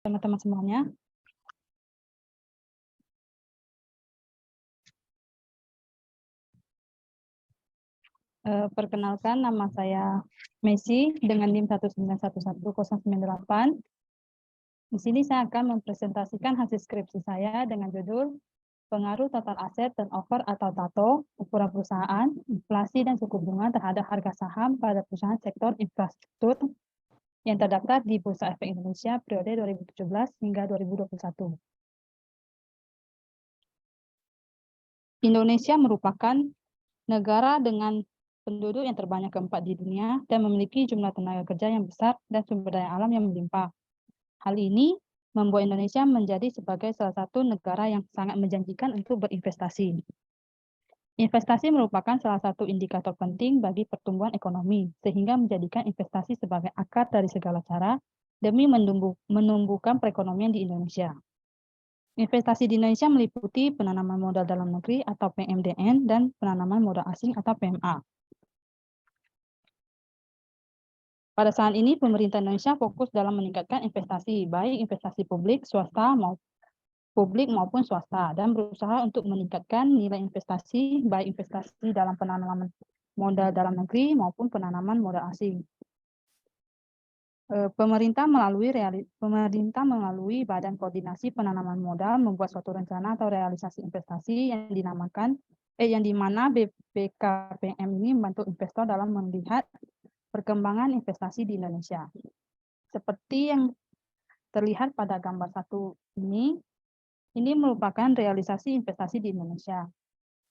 teman-teman semuanya. Perkenalkan, nama saya Messi dengan NIM 1911098. Di sini saya akan mempresentasikan hasil skripsi saya dengan judul Pengaruh Total Aset Turnover atau TATO, ukuran perusahaan, inflasi dan suku bunga terhadap harga saham pada perusahaan sektor infrastruktur yang terdaftar di Bursa Efek Indonesia periode 2017 hingga 2021. Indonesia merupakan negara dengan penduduk yang terbanyak keempat di dunia dan memiliki jumlah tenaga kerja yang besar dan sumber daya alam yang melimpah. Hal ini membuat Indonesia menjadi sebagai salah satu negara yang sangat menjanjikan untuk berinvestasi. Investasi merupakan salah satu indikator penting bagi pertumbuhan ekonomi, sehingga menjadikan investasi sebagai akar dari segala cara demi menumbuhkan perekonomian di Indonesia. Investasi di Indonesia meliputi penanaman modal dalam negeri atau PMDN dan penanaman modal asing atau PMA. Pada saat ini, pemerintah Indonesia fokus dalam meningkatkan investasi, baik investasi publik, maupun swasta, dan berusaha untuk meningkatkan nilai investasi, baik investasi dalam penanaman modal dalam negeri maupun penanaman modal asing. Pemerintah melalui Badan Koordinasi Penanaman Modal membuat suatu rencana atau realisasi investasi yang di mana BKPM ini membantu investor dalam melihat perkembangan investasi di Indonesia. Seperti yang terlihat pada gambar 1 ini merupakan realisasi investasi di Indonesia.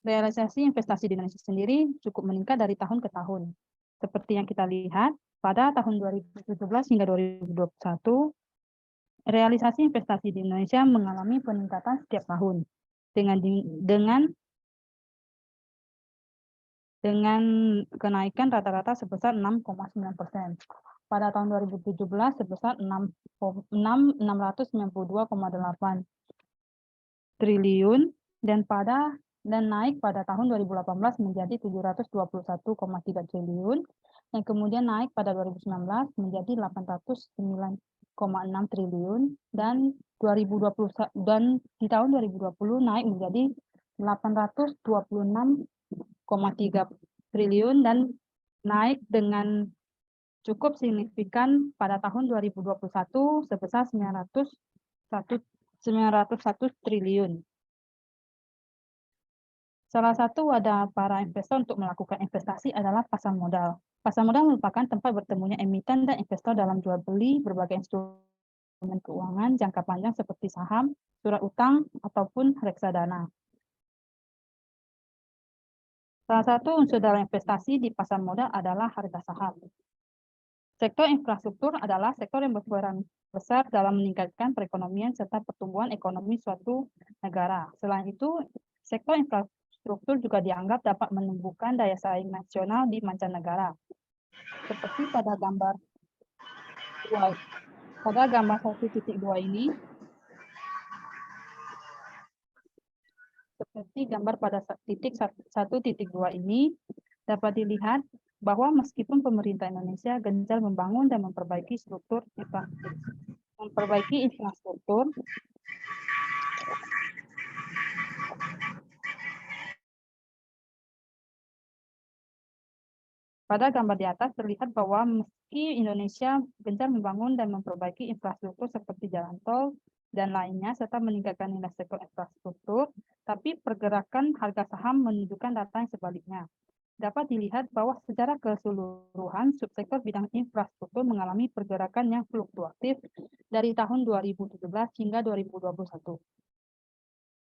Realisasi investasi di Indonesia sendiri cukup meningkat dari tahun ke tahun. Seperti yang kita lihat, pada tahun 2017 hingga 2021, realisasi investasi di Indonesia mengalami peningkatan setiap tahun dengan kenaikan rata-rata sebesar 6,9%. Pada tahun 2017 sebesar 692,8 triliun dan naik pada tahun 2018 menjadi 721,3 triliun yang kemudian naik pada 2019 menjadi 809,6 triliun dan di tahun 2020 naik menjadi 826,3 triliun dan naik dengan cukup signifikan pada tahun 2021 sebesar 901 triliun. Salah satu wadah para investor untuk melakukan investasi adalah pasar modal. Pasar modal merupakan tempat bertemunya emiten dan investor dalam jual beli berbagai instrumen keuangan jangka panjang seperti saham, surat utang, ataupun reksadana. Salah satu unsur dalam investasi di pasar modal adalah harga saham. Sektor infrastruktur adalah sektor yang berperan besar dalam meningkatkan perekonomian serta pertumbuhan ekonomi suatu negara. Selain itu, sektor infrastruktur juga dianggap dapat menumbuhkan daya saing nasional di mancanegara. Seperti pada gambar 1.2 ini, dapat dilihat bahwa meskipun pemerintah Indonesia gencar membangun dan memperbaiki infrastruktur, pada gambar di atas terlihat bahwa meski Indonesia gencar membangun dan memperbaiki infrastruktur seperti jalan tol dan lainnya serta meningkatkan nilai sektor infrastruktur, tapi pergerakan harga saham menunjukkan data yang sebaliknya. Dapat dilihat bahwa secara keseluruhan subsektor bidang infrastruktur mengalami pergerakan yang fluktuatif dari tahun 2017 hingga 2021.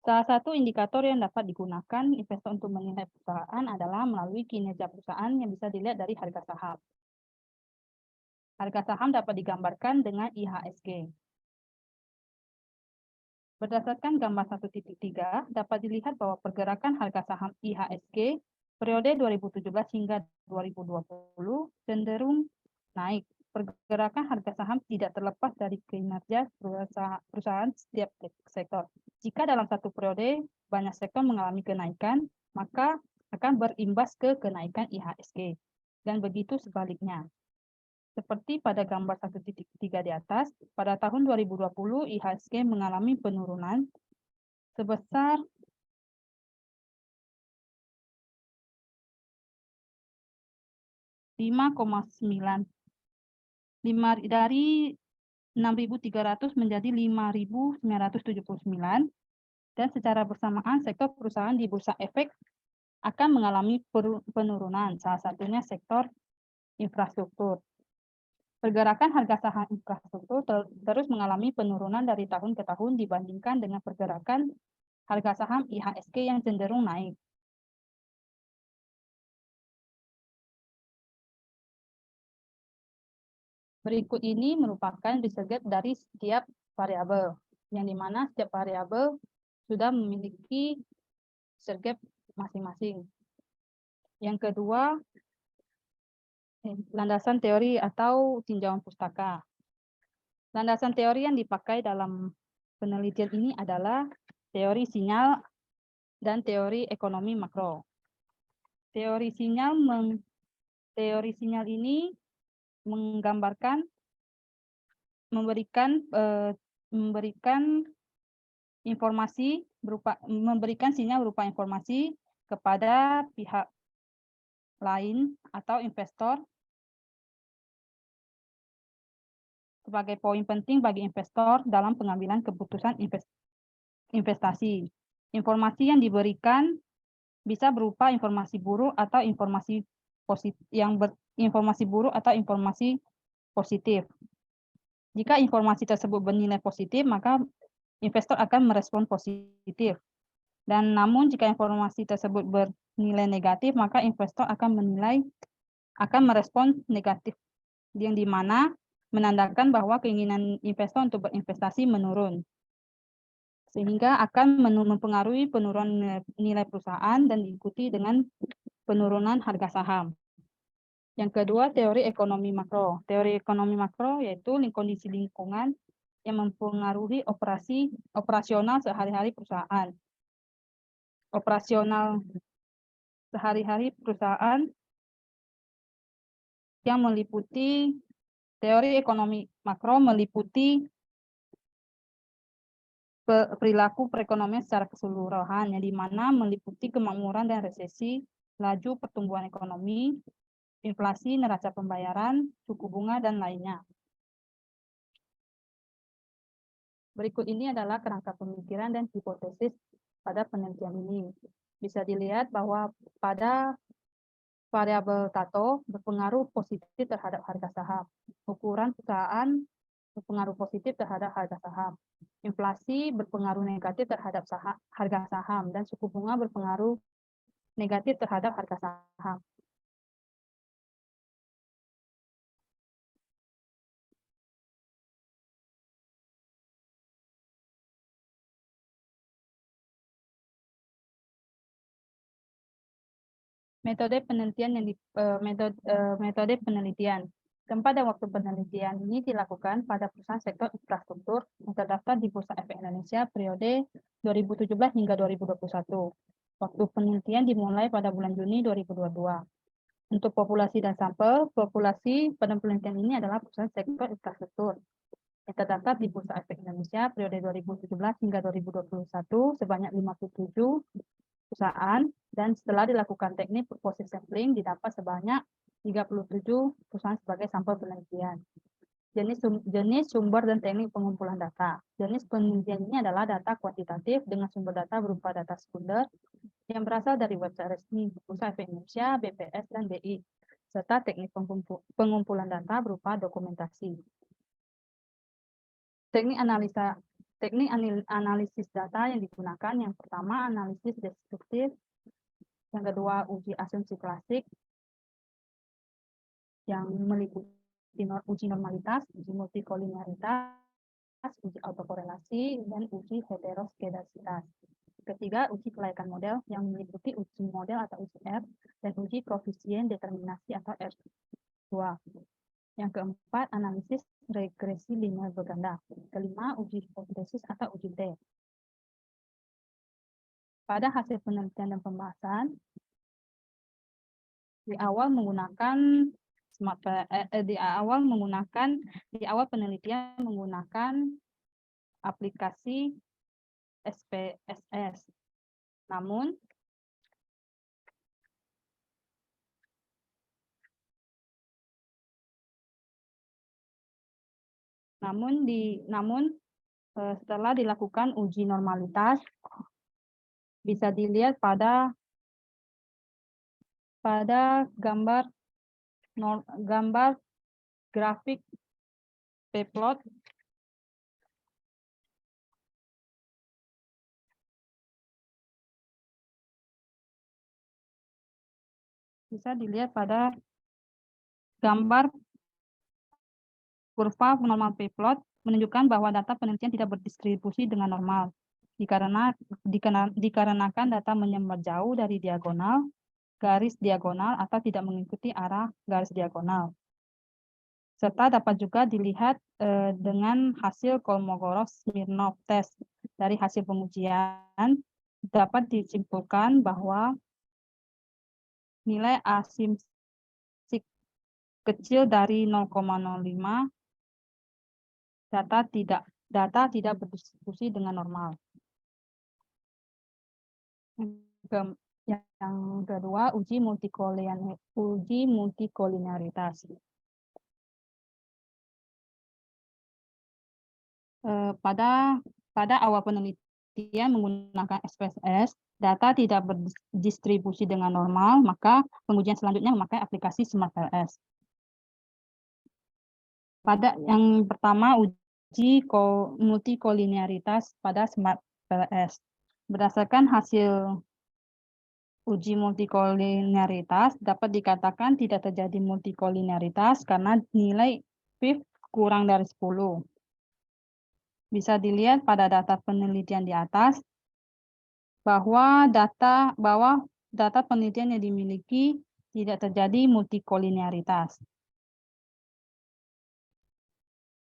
Salah satu indikator yang dapat digunakan investor untuk menilai perusahaan adalah melalui kinerja perusahaan yang bisa dilihat dari harga saham. Harga saham dapat digambarkan dengan IHSG. Berdasarkan gambar 1.3, dapat dilihat bahwa pergerakan harga saham IHSG periode 2017 hingga 2020 cenderung naik. Pergerakan harga saham tidak terlepas dari kinerja perusahaan setiap sektor. Jika dalam satu periode banyak sektor mengalami kenaikan, maka akan berimbas ke kenaikan IHSG. Dan begitu sebaliknya. Seperti pada gambar 1.3 di atas, pada tahun 2020 IHSG mengalami penurunan sebesar 5,9 dari 6.300 menjadi 5.979, dan secara bersamaan sektor perusahaan di Bursa Efek akan mengalami penurunan, salah satunya sektor infrastruktur. Pergerakan harga saham infrastruktur terus mengalami penurunan dari tahun ke tahun dibandingkan dengan pergerakan harga saham IHSG yang cenderung naik. Berikut ini merupakan disaggregate dari setiap variabel, yang dimana setiap variabel sudah memiliki disaggregate masing-masing. Yang kedua, landasan teori atau tinjauan pustaka. Landasan teori yang dipakai dalam penelitian ini adalah teori sinyal dan teori ekonomi makro. Teori sinyal ini menggambarkan, memberikan informasi memberikan sinyal berupa informasi kepada pihak lain atau investor sebagai poin penting bagi investor dalam pengambilan keputusan investasi. Informasi yang diberikan bisa berupa informasi buruk atau informasi positif positif. Jika informasi tersebut bernilai positif, maka investor akan merespon positif. Dan namun jika informasi tersebut bernilai negatif, maka investor akan merespon negatif, yang dimana menandakan bahwa keinginan investor untuk berinvestasi menurun, sehingga akan mempengaruhi penurunan nilai perusahaan dan diikuti dengan penurunan harga saham. Yang kedua, teori ekonomi makro. Teori ekonomi makro yaitu kondisi lingkungan yang mempengaruhi operasional sehari-hari perusahaan. Operasional sehari-hari perusahaan yang meliputi teori ekonomi makro meliputi perilaku perekonomian secara keseluruhan, yang dimana meliputi kemakmuran dan resesi, laju pertumbuhan ekonomi, inflasi, neraca pembayaran, suku bunga, dan lainnya. Berikut ini adalah kerangka pemikiran dan hipotesis pada penelitian ini. Bisa dilihat bahwa pada variabel Tato berpengaruh positif terhadap harga saham. Ukuran perusahaan berpengaruh positif terhadap harga saham. Inflasi berpengaruh negatif terhadap harga saham, dan suku bunga berpengaruh negatif terhadap harga saham. Metode penelitian metode penelitian. Tempat dan waktu penelitian ini dilakukan pada perusahaan sektor infrastruktur yang terdaftar di Bursa Efek Indonesia periode 2017 hingga 2021. Waktu penelitian dimulai pada bulan Juni 2022. Untuk populasi dan sampel, populasi pada penelitian ini adalah perusahaan sektor infrastruktur yang terdaftar di Bursa Efek Indonesia periode 2017 hingga 2021 sebanyak 57 perusahaan, dan setelah dilakukan teknik purposive sampling didapat sebanyak 37 perusahaan sebagai sampel penelitian. Jenis sumber dan teknik pengumpulan data. Jenis penelitian ini adalah data kuantitatif dengan sumber data berupa data sekunder yang berasal dari website resmi Bursa Efek Indonesia, BPS, dan BI, serta teknik pengumpulan data berupa dokumentasi. Teknik analisis data yang digunakan, yang pertama analisis destruktif, yang kedua uji asumsi klasik, yang meliputi uji normalitas, uji multikolinearitas, uji autokorelasi, dan uji heteroskedasitas. Ketiga, uji kelayakan model yang meliputi uji model atau uji R, dan uji koefisien determinasi atau R2. Yang keempat, analisis regresi linear berganda. Kelima, uji hipotesis atau uji T. Pada hasil penelitian dan pembahasan, di awal menggunakan di awal penelitian menggunakan aplikasi SPSS. Namun setelah dilakukan uji normalitas, bisa dilihat pada gambar grafik p-plot gambar kurva normal p-plot menunjukkan bahwa data penelitian tidak berdistribusi dengan normal dikarenakan data menyambar jauh dari garis diagonal atau tidak mengikuti arah garis diagonal. Serta dapat juga dilihat dengan hasil Kolmogorov-Smirnov test. Dari hasil pengujian dapat disimpulkan bahwa nilai asimsik kecil dari 0,05 data tidak berdistribusi dengan normal. Yang kedua, uji multikolinearitas. Pada awal penelitian menggunakan SPSS, data tidak berdistribusi dengan normal, maka pengujian selanjutnya memakai aplikasi SmartLS. Pada yang pertama, uji multikolinearitas pada SmartLS. Berdasarkan hasil uji multikolinearitas, dapat dikatakan tidak terjadi multikolinearitas karena nilai PIV kurang dari 10. Bisa dilihat pada data penelitian di atas bahwa data penelitian yang dimiliki tidak terjadi multikolinearitas.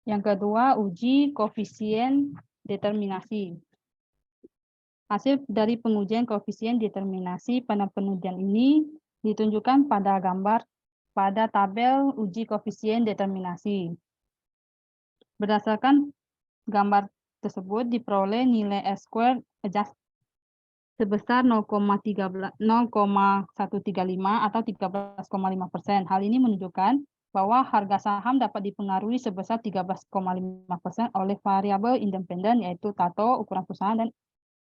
Yang kedua, uji koefisien determinasi. Hasil dari pengujian koefisien determinasi pada penelitian ini ditunjukkan pada tabel uji koefisien determinasi. Berdasarkan gambar tersebut diperoleh nilai S-squared adjust sebesar 0,135 atau 13,5%. Hal ini menunjukkan bahwa harga saham dapat dipengaruhi sebesar 13,5% oleh variabel independen yaitu tato, ukuran perusahaan, dan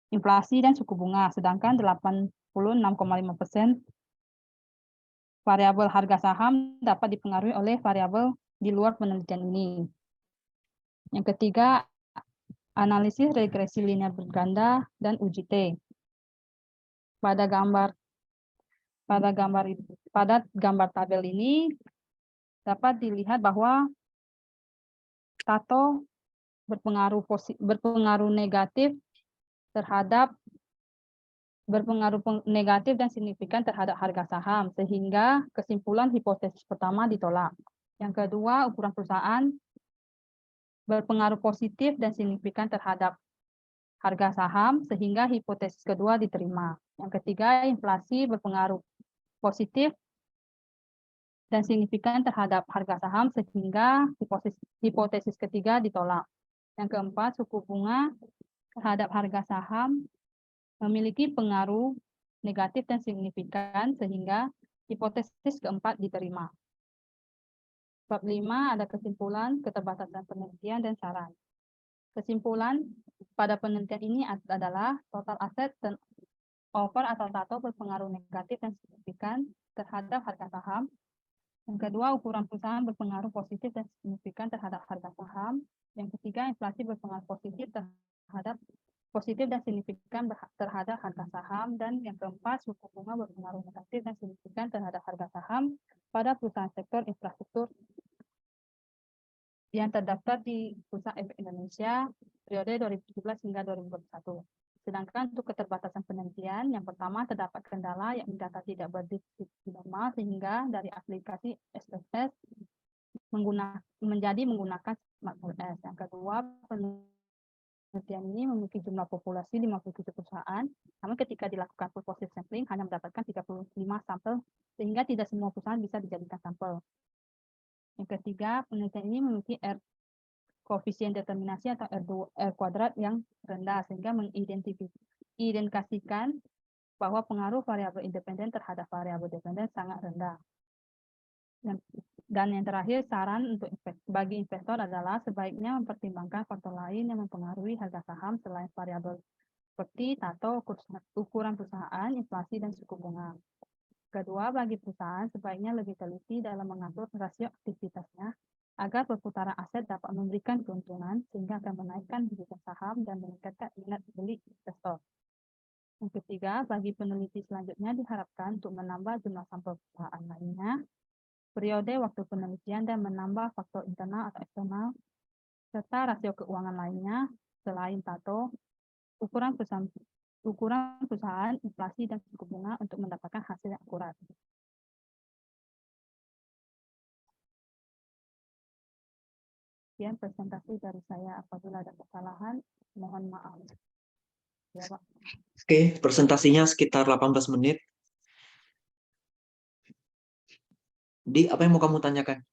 inflasi dan suku bunga, sedangkan 86,5% variabel harga saham dapat dipengaruhi oleh variabel di luar penelitian ini. Yang ketiga, analisis regresi linear berganda dan uji T. Pada gambar tabel ini dapat dilihat bahwa tato berpengaruh negatif dan signifikan terhadap harga saham, sehingga kesimpulan hipotesis pertama ditolak. Yang kedua, ukuran perusahaan berpengaruh positif dan signifikan terhadap harga saham, sehingga hipotesis kedua diterima. Yang ketiga, inflasi berpengaruh positif dan signifikan terhadap harga saham, sehingga hipotesis ketiga ditolak. Yang keempat, suku bunga terhadap harga saham memiliki pengaruh negatif dan signifikan, sehingga hipotesis keempat diterima. Bab 5 ada kesimpulan, keterbatasan penelitian, dan saran. Kesimpulan pada penelitian ini adalah total aset turnover atau TATO berpengaruh negatif dan signifikan terhadap harga saham. Yang kedua, ukuran perusahaan berpengaruh positif dan signifikan terhadap harga saham. Yang ketiga, inflasi berpengaruh positif dan signifikan terhadap harga saham. Dan yang keempat, suku bunga berpengaruh negatif dan signifikan terhadap harga saham pada perusahaan sektor infrastruktur yang terdaftar di Bursa Efek Indonesia periode 2017 hingga 2021. Sedangkan untuk keterbatasan penelitian, yang pertama terdapat kendala yang data tidak berdistribusi normal sehingga dari aplikasi SPSS menjadi menggunakan SmartLS. Yang kedua, penelitian ini memiliki jumlah populasi 57 perusahaan, namun ketika dilakukan full positive sampling hanya mendapatkan 35 sampel, sehingga tidak semua perusahaan bisa dijadikan sampel. Yang ketiga, penelitian ini memiliki koefisien determinasi atau R kuadrat yang rendah, sehingga mengidentifikasikan bahwa pengaruh variabel independen terhadap variabel dependen sangat rendah. Dan yang terakhir, saran untuk bagi investor adalah sebaiknya mempertimbangkan faktor lain yang mempengaruhi harga saham selain variabel seperti tato, ukuran perusahaan, inflasi, dan suku bunga. Kedua, bagi perusahaan sebaiknya lebih teliti dalam mengatur rasio aktivitasnya agar perputaran aset dapat memberikan keuntungan sehingga akan menaikkan dividen saham dan meningkatkan minat beli investor. Yang ketiga, bagi peneliti selanjutnya diharapkan untuk menambah jumlah sampel perusahaan lainnya, periode waktu penelitian, dan menambah faktor internal atau eksternal, serta rasio keuangan lainnya selain tato, ukuran perusahaan, inflasi, dan suku bunga untuk mendapatkan hasil yang akurat. Sekian presentasi dari saya. Apabila ada kesalahan, mohon maaf. Ya, Pak. Oke, presentasinya sekitar 18 menit. Apa yang mau kamu tanyakan?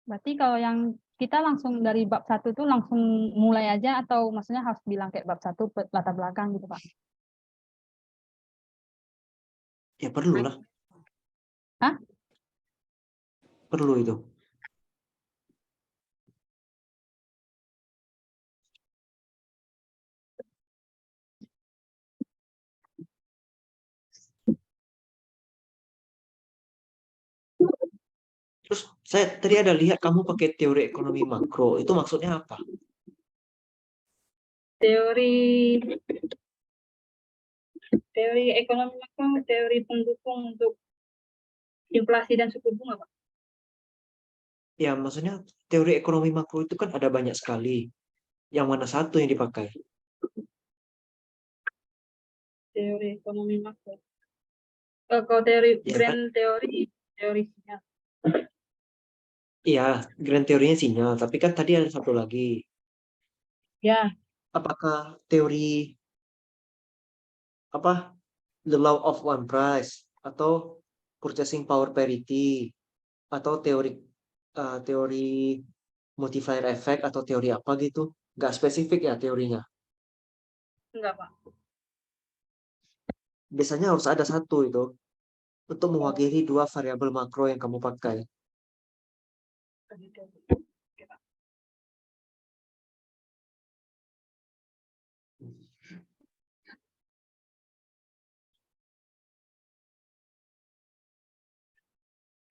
Berarti kalau yang kita langsung dari bab 1 itu langsung mulai aja, atau maksudnya harus bilang kayak bab 1 latar belakang gitu, Pak? Ya perlu lah. Hah? Perlu itu. Terus saya tadi ada lihat kamu pakai teori ekonomi makro. Itu maksudnya apa? Teori ekonomi makro, teori pendukung untuk inflasi dan suku bunga, Pak. Ya, maksudnya teori ekonomi makro itu kan ada banyak sekali. Yang mana satu yang dipakai? Teori ekonomi makro. Kalau teori Ya, grand kan? teorinya. Iya, grand teorinya sinyal. Tapi kan tadi ada satu lagi. Ya. Apakah teori the law of one price atau purchasing power parity atau teori multiplier effect atau teori apa gitu? Nggak spesifik ya teorinya. Enggak, Pak. Biasanya harus ada satu itu untuk mewakili dua variabel makro yang kamu pakai.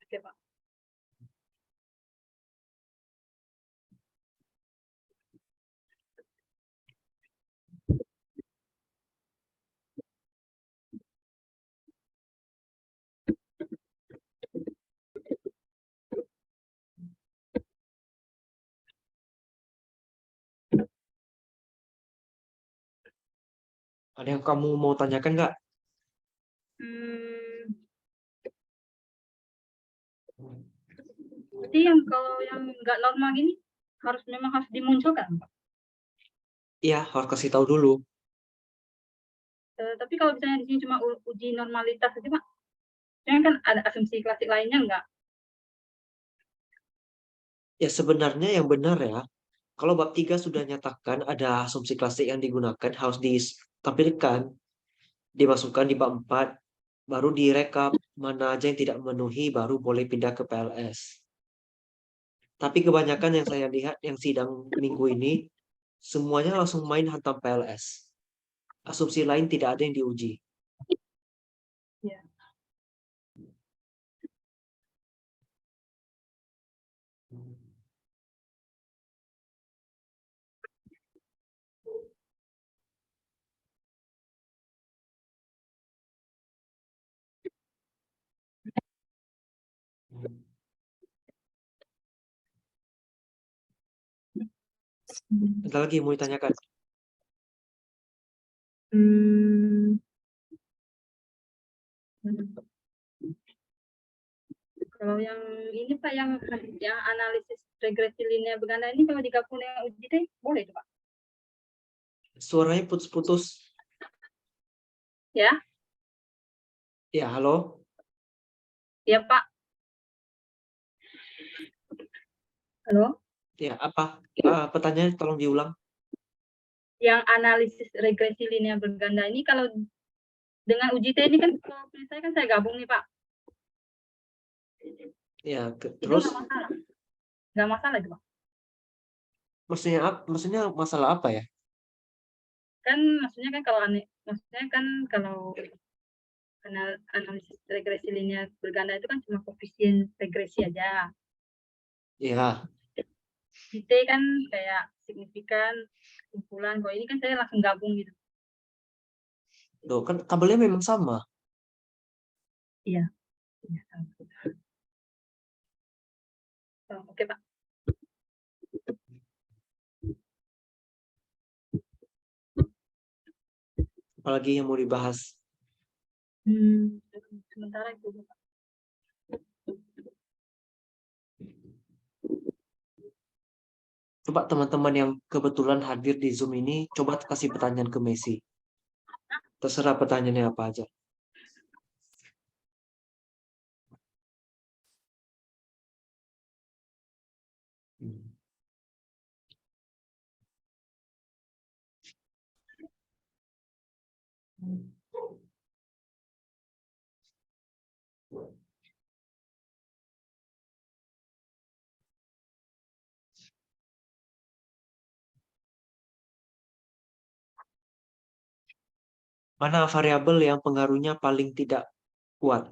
Oke, Pak. Ada yang kamu mau tanyakan nggak? Berarti yang kalau yang nggak normal gini memang harus dimunculkan, Pak. Iya, harus kasih tahu dulu. Tapi kalau misalnya di sini cuma uji normalitas aja, Pak. Jangan kan ada asumsi klasik lainnya nggak? Ya sebenarnya yang benar ya, kalau bab 3 sudah nyatakan ada asumsi klasik yang digunakan, harus ditampilkan, dimasukkan di bab 4, baru direkap mana aja yang tidak memenuhi, baru boleh pindah ke PLS. Tapi kebanyakan yang saya lihat yang sidang minggu ini, semuanya langsung main hantam PLS. Asumsi lain tidak ada yang diuji. Ya. Ada lagi yang mau ditanyakan? Kalau yang ini, Pak, yang analisis regresi linear berganda ini kalau digabung dengan uji deh boleh, Pak? Suaranya putus-putus. Ya. Ya, halo? Ya, Pak. Halo? Ya, apa? Pertanyaannya tolong diulang. Yang analisis regresi linear berganda ini kalau dengan uji T ini kan kalau saya kan saya gabung nih, Pak. Ya, Itu terus nggak masalah. Nggak masalah itu, Pak. maksudnya masalah apa ya? Kan maksudnya kan kalau analisis regresi linear berganda itu kan cuma koefisien regresi aja. Ya, Di T kan kayak signifikan, kesimpulan. Kalau ini kan saya langsung gabung gitu. loh, kan tabelnya memang sama. Iya. Oh, oke, Pak. Apalagi yang mau dibahas. Sementara itu, Pak. Coba teman-teman yang kebetulan hadir di Zoom ini, coba kasih pertanyaan ke Messi. Terserah pertanyaannya apa aja. Mana variabel yang pengaruhnya paling tidak kuat?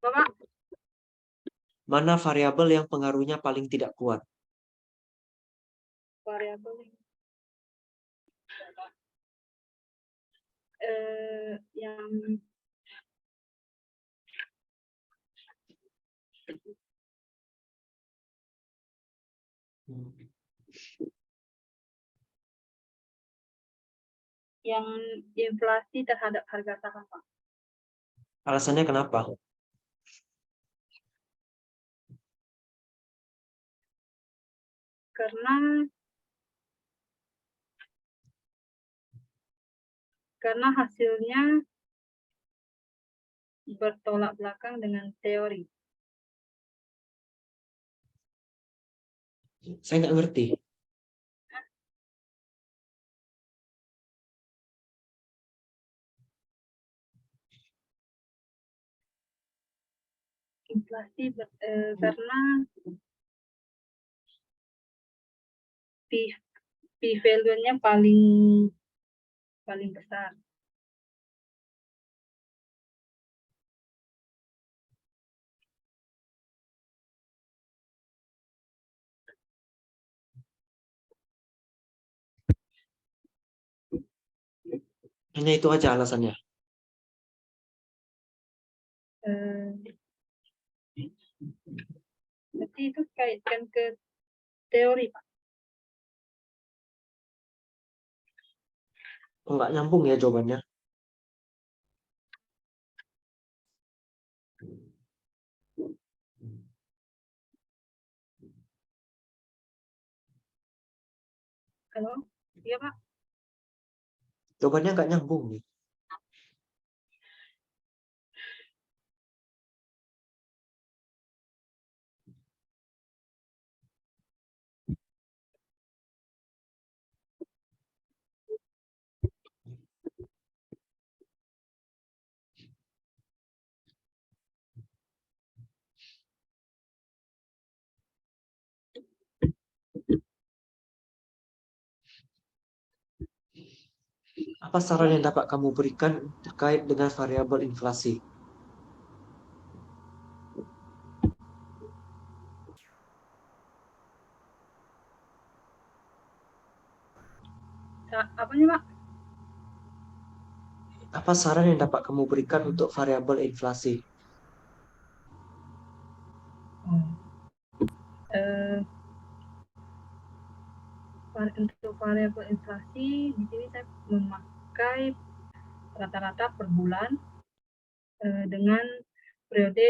Bapak, Mana variabel yang pengaruhnya paling tidak kuat? variabel yang yang inflasi terhadap harga saham, Pak. Alasannya kenapa? Karena hasilnya bertolak belakang dengan teori. Saya nggak ngerti. Inflasi karena P value-nya paling besar. Hanya itu aja alasannya. Berarti itu kaitkan ke teori, Pak. Oh, nggak nyambung ya jawabannya. Halo? Iya, Pak. Jawabannya nggak nyambung nih. Apa saran yang dapat kamu berikan terkait dengan variabel inflasi? Apanya, Pak? Apa saran yang dapat kamu berikan untuk variabel inflasi? Untuk variabel inflasi di sini saya memakai rata-rata per bulan dengan periode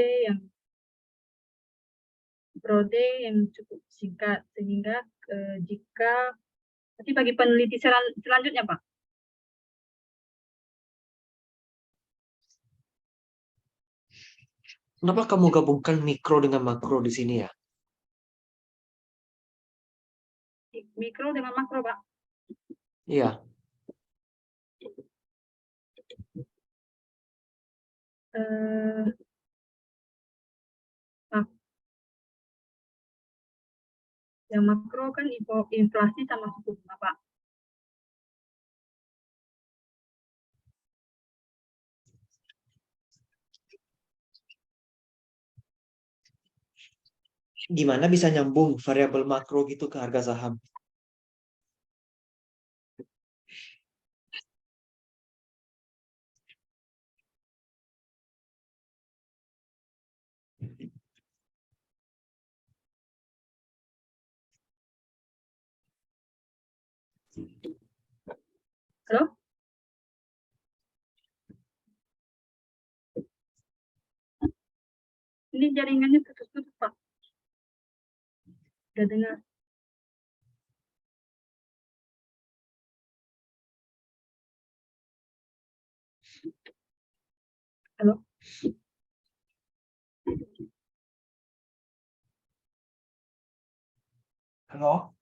yang cukup singkat, sehingga jika nanti bagi peneliti selanjutnya, Pak. Kenapa kamu gabungkan mikro dengan makro di sini ya? Mikro dengan makro, Pak. Iya. Eh, nah, yang makro kan inflasi sama suku bunga, Pak. Gimana bisa nyambung variabel makro gitu ke harga saham? Halo? Ini jaringannya putus-putus, Pak. Udah dengar? Halo? Halo?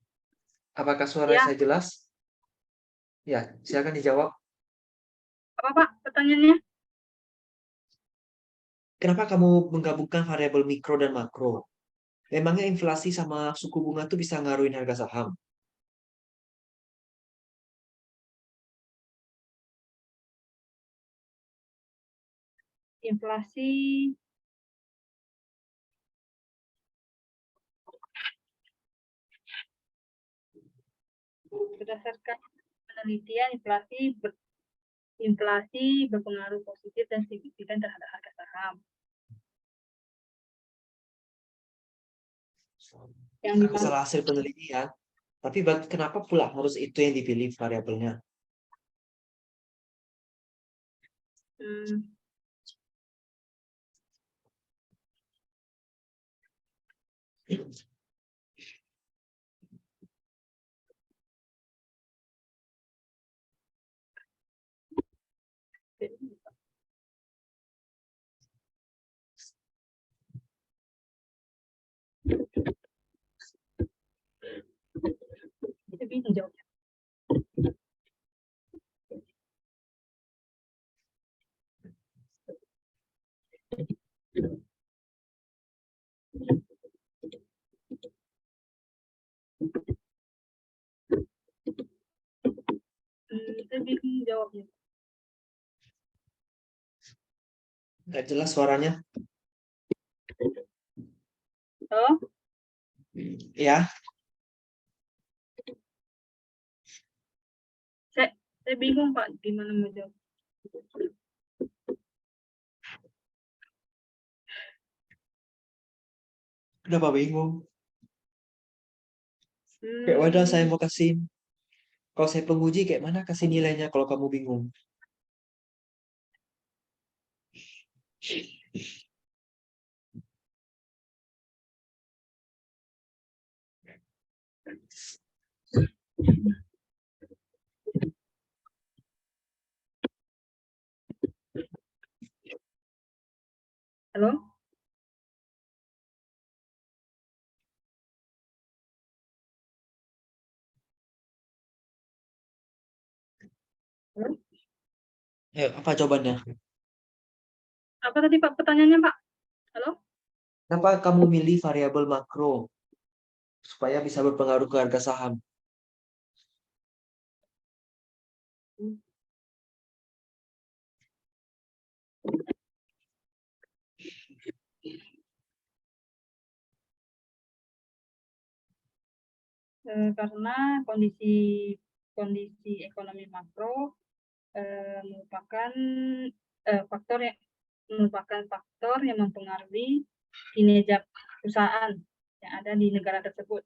Apakah suara Ya, saya jelas? Ya, silakan dijawab. apa, Pak, pertanyaannya? Kenapa kamu menggabungkan variabel mikro dan makro? Memangnya inflasi sama suku bunga tuh bisa ngaruhin harga saham? Inflasi berdasarkan penelitian inflasi berpengaruh positif dan signifikan terhadap harga saham. Yang dimaksud Masalah hasil penelitian, tapi kenapa pula harus itu yang dipilih variabelnya? hmm, itu bingung jawabnya. Itu bingung jawabnya. Nggak jelas suaranya. Oh, Ya, saya bingung, Pak, gimana mau jawab. kenapa bingung? Kayak wadah saya mau kasih, kalau saya penguji kayak mana kasih nilainya kalau kamu bingung? Halo? Halo? Ayo, apa jawabannya? Apa tadi, Pak, pertanyaannya, Pak? Halo? Kenapa kamu milih variabel makro supaya bisa berpengaruh ke harga saham? Karena kondisi kondisi ekonomi makro merupakan faktor yang mempengaruhi kinerja perusahaan yang ada di negara tersebut.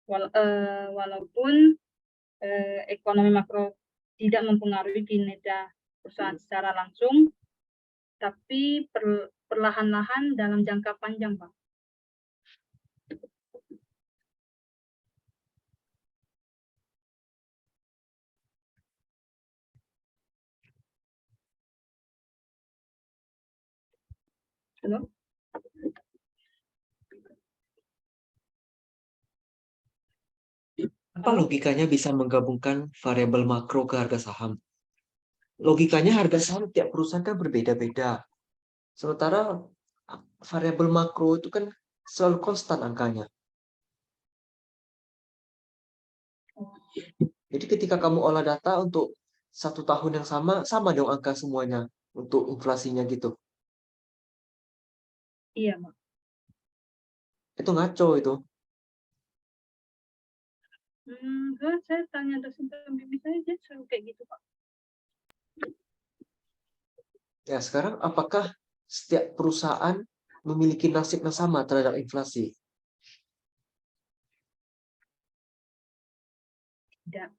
Walaupun ekonomi makro tidak mempengaruhi kinerja perusahaan secara langsung, tapi perlahan-lahan dalam jangka panjang, Pak. Halo? Apa logikanya bisa menggabungkan variabel makro ke harga saham? Logikanya harga saham tiap perusahaan kan berbeda-beda. Sementara variabel makro itu kan selalu konstan angkanya. Jadi ketika kamu olah data untuk 1 tahun yang sama dong angka semuanya untuk inflasinya gitu. Iya, Pak. Itu ngaco itu. Saya tanya dosen pembimbing saya, dia suruh kayak gitu, Pak. Ya, sekarang apakah setiap perusahaan memiliki nasib yang sama terhadap inflasi? Tidak.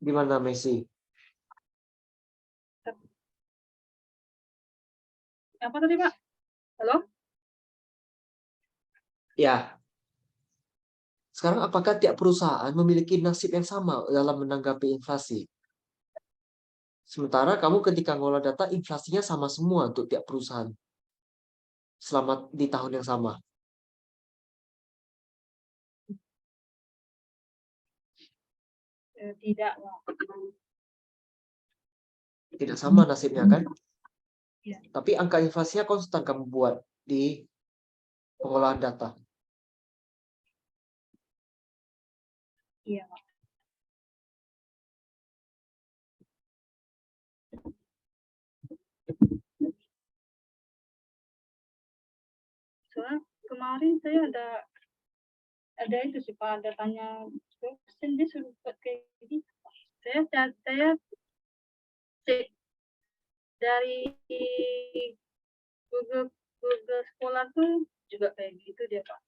Gimana Messi? Apa tadi, Pak? Halo? Ya, sekarang apakah tiap perusahaan memiliki nasib yang sama dalam menanggapi inflasi? Sementara kamu ketika ngolah data, inflasinya sama semua untuk tiap perusahaan. Selama di tahun yang sama. Tidak, Pak. Tidak sama nasibnya kan? Iya. Tapi angka inflasinya konstan kamu buat di pengolahan data. Iya, Pak. Soalnya kemarin saya ada itu sih, Pak, ada tanya dosen, dia suruh buat kayak gini. Saya cek dari Google Google sekolah tuh juga kayak gitu dia, Pak.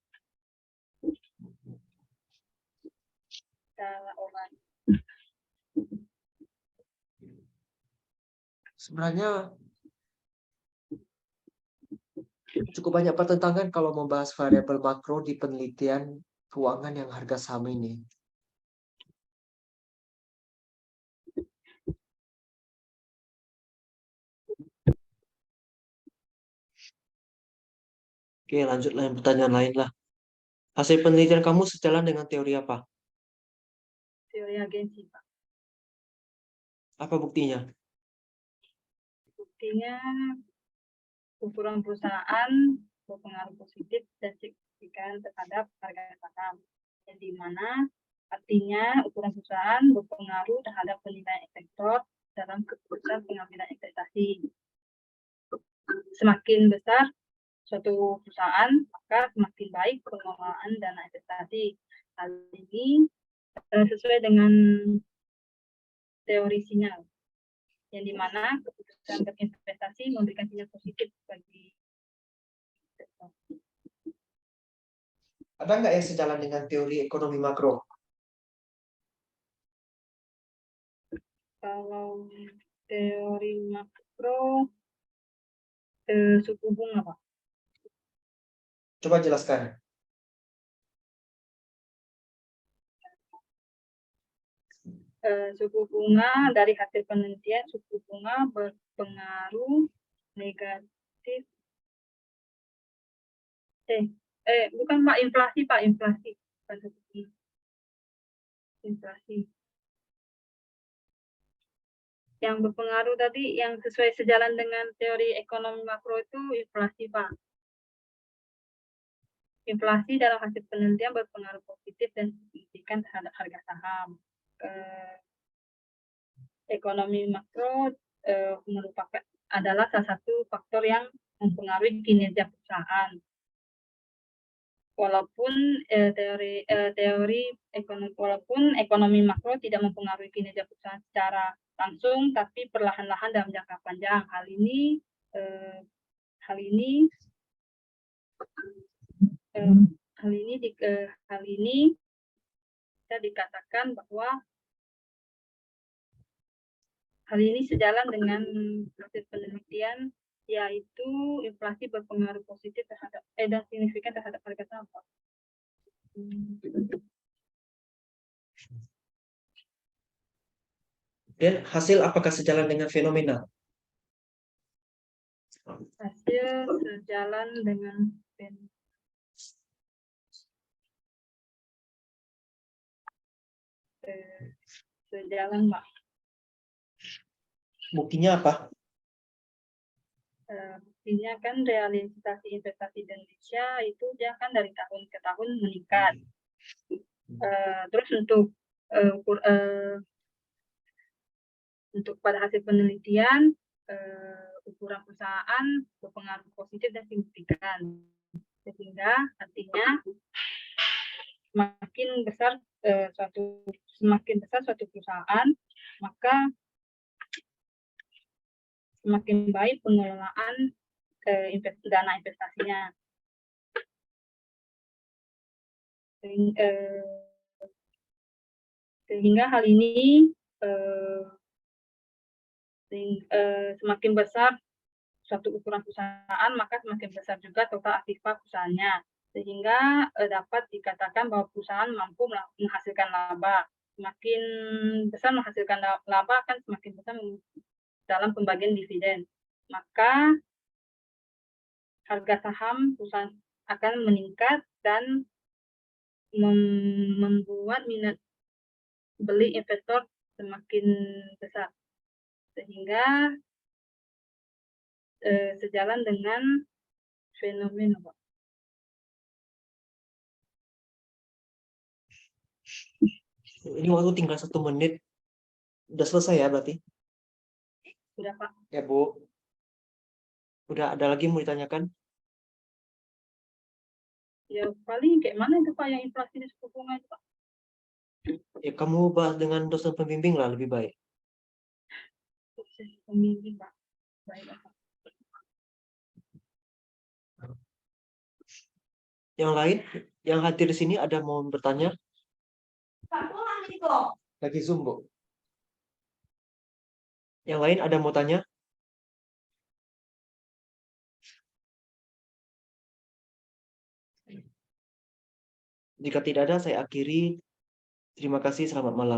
Cara orang. Sebenarnya cukup banyak pertentangan kalau membahas variabel makro di penelitian keuangan yang harga saham ini. Oke, lanjut pertanyaan lain lah. Hasil penelitian kamu sejalan dengan teori apa? Teori agensi, Pak. Apa buktinya? Buktinya ukuran perusahaan berpengaruh positif dan signifikan terhadap harga saham. Yang di mana artinya ukuran perusahaan berpengaruh terhadap penilaian investor dalam keputusan pengambilan investasi. Semakin besar suatu perusahaan, maka semakin baik pengelolaan dana investasi. Hal ini sesuai dengan teori sinyal, yang dimana keputusan berinvestasi memberikan sinyal positif bagi investor. Ada nggak yang sejalan dengan teori ekonomi makro? Kalau teori makro, suku bunga, Pak. Coba jelaskan. Suku bunga dari hasil penelitian, suku bunga berpengaruh negatif. Bukan, Pak, inflasi, Pak, inflasi. Bukan suku bunga. Inflasi. Yang berpengaruh tadi, yang sesuai sejalan dengan teori ekonomi makro itu inflasi, Pak. Inflasi dalam hasil penelitian berpengaruh positif dan signifikan terhadap harga saham. Ekonomi makro merupakan adalah salah satu faktor yang mempengaruhi kinerja perusahaan. Walaupun walaupun ekonomi makro tidak mempengaruhi kinerja perusahaan secara langsung, tapi perlahan-lahan dalam jangka panjang. Hal ini bisa dikatakan bahwa hal ini sejalan dengan hasil penelitian yaitu inflasi berpengaruh positif terhadap dan signifikan terhadap harga saham. Dan hasil apakah sejalan dengan fenomena? Hasil sejalan dengan sejalan, Pak. Buktinya apa? Buktinya kan realisasi investasi di Indonesia itu dia kan dari tahun ke tahun meningkat. Terus untuk pada hasil penelitian ukuran perusahaan berpengaruh positif dan signifikan, sehingga artinya semakin besar suatu perusahaan, maka semakin baik pengelolaan dana investasinya. Sehingga hal ini semakin besar suatu ukuran perusahaan, maka semakin besar juga total aktiva perusahaannya, sehingga dapat dikatakan bahwa perusahaan mampu menghasilkan laba. Semakin besar menghasilkan laba akan semakin besar dalam pembagian dividen, maka harga saham perusahaan akan meningkat dan membuat minat beli investor semakin besar, sehingga sejalan dengan fenomena, Pak. Ini waktu tinggal 1 menit. Udah selesai ya berarti? Sudah, Pak. Ya, Bu. Udah ada lagi mau ditanyakan? Ya paling kayak mana itu, Pak, yang inflasi di suku bunga itu, Pak? Ya, kamu bahas dengan dosen pembimbing lah lebih baik. Sukses pembimbing, Pak. Baik, Pak. Yang lain yang hadir di sini ada mau bertanya? Lagi Zoom, Bu. Yang lain ada mau tanya? Jika tidak ada, saya akhiri. Terima kasih, selamat malam.